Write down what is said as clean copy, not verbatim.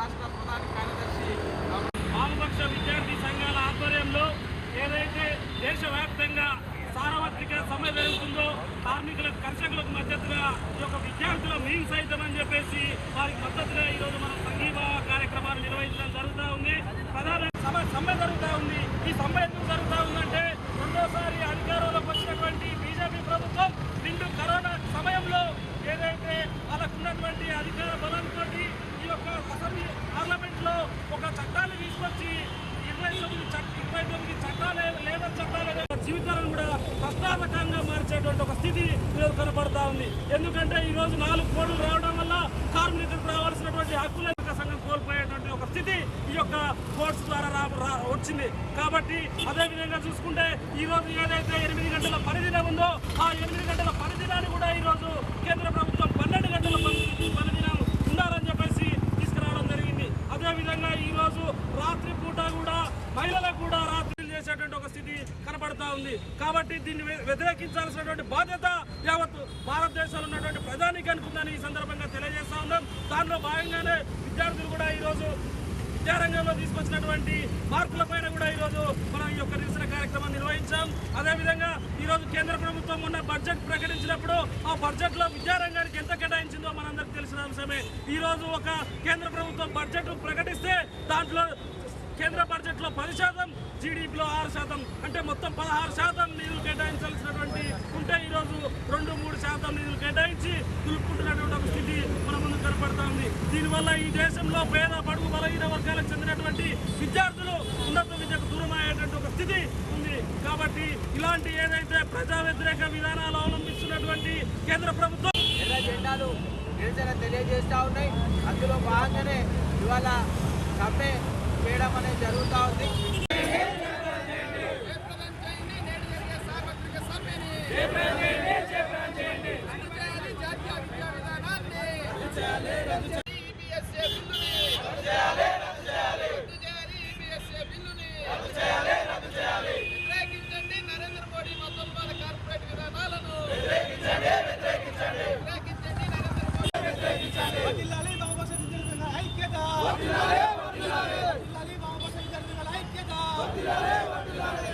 రాష్ట్ర ప్రధాన కార్యదర్శి వామపక్ష విద్యార్థి సంఘాల ఆధ్వర్యంలో ఏదైతే దేశవ్యాప్తంగా సార్వత్రిక సమ్మె జరుగుతుందో కార్మికులకు కర్షకులకు మద్దతుగా ఈ యొక్క విద్యార్థుల మేము సైతం అని చెప్పేసి వారికి మద్దతుగా ఈరోజు మనం సంఘీభావ కార్యక్రమాలు నిర్వహించడం జరుగుతూ ఉంది. ప్రధాన సమ్మె జరుగుతూ ఉంది. ఈ సమ్మె ఎందుకు జరుగుతూ ఉందంటే రెండోసారి అధికారంలోకి వచ్చినటువంటి బీజేపీ ప్రభుత్వం నిండు కరోనా సమయంలో ఏదైతే వాళ్ళకు ఉన్నటువంటి అధికార బలంతో ఈ యొక్క అసెంబ్లీ పార్లమెంట్లో ఒక చట్టాన్ని తీసుకొచ్చి 29 చట్టాలు లేబర్ చట్టాలు జీవితాలను కూడా ప్రశ్నార్థకంగా మార్చేటువంటి ఒక స్థితి ఈరోజు కనపడతా ఉంది. ఎందుకంటే ఈరోజు 4 కోడ్లు రావడం వల్ల కార్మికులకు రావాల్సినటువంటి హక్కుల సంఘం కోల్పోయేటువంటి ఒక స్థితి ఈ యొక్క కోర్ట్స్ ద్వారా వచ్చింది. కాబట్టి అదేవిధంగా చూసుకుంటే ఈరోజు ఏదైతే 8 గంటల పనిదినం ఉందో ఆ 8 గంటల పనిదినాన్ని కూడా ఈరోజు కేంద్ర ప్రభుత్వం 12 గంటల పనిదినం ఉండాలని చెప్పేసి తీసుకురావడం జరిగింది. అదేవిధంగా ఈరోజు రాత్రి పూట కూడా మహిళలకు కూడా రాత్రులు చేసేటువంటి ఒక స్థితి కనపడతా ఉంది. కాబట్టి దీన్ని వ్యతిరేకించాల్సినటువంటి బాధ్యత యావత్ భారతదేశంలో ఉన్నటువంటి ప్రజానీకానికి ఉందని ఈ సందర్భంగా తెలియజేస్తా ఉన్నాం. దానిలో భాగంగానే విద్యార్థులు కూడా ఈరోజు విద్యారంగంలో తీసుకొచ్చినటువంటి మార్పులపైన కూడా ఈరోజు మనం ఈ యొక్క నిరసన కార్యక్రమం నిర్వహించాం. అదేవిధంగా ఈరోజు కేంద్ర ప్రభుత్వం ఉన్న బడ్జెట్ ప్రకటించినప్పుడు ఆ బడ్జెట్లో విద్యారంగానికి ఎంత కేటాయించిందో మనందరికీ తెలిసిన అంశమే. ఈరోజు ఒక కేంద్ర ప్రభుత్వం బడ్జెట్ ప్రకటిస్తే దాంట్లో కేంద్ర బడ్జెట్లో 10%, జీడీపీలో 6%, అంటే మొత్తం 16% నిధులు కేటాయించాల్సినటువంటి ఉంటే ఈరోజు 2-3% నిధులు కేటాయించి దులుపుకుంటున్నటువంటి ఒక స్థితి మన ముందు కనపడతా ఉంది. దీనివల్ల ఈ దేశంలో పేద బడుగు బలహీన వర్గాలకు చెందినటువంటి విద్యార్థులు ఉన్నత విద్యకు దూరం అయ్యేటువంటి ఒక స్థితి ఉంది. కాబట్టి ఇలాంటి ఏదైతే ప్రజా వ్యతిరేక విధానాలు అవలంబిస్తున్నటువంటి కేంద్ర ప్రభుత్వం ఎర్ర జెండాలు నిరసన తెలియజేస్తూ ఉన్నాయి. అందులో భాగంగానే ఇవాళ సమ్మె చేయడం అనేది జరుగుతూ ఉంది.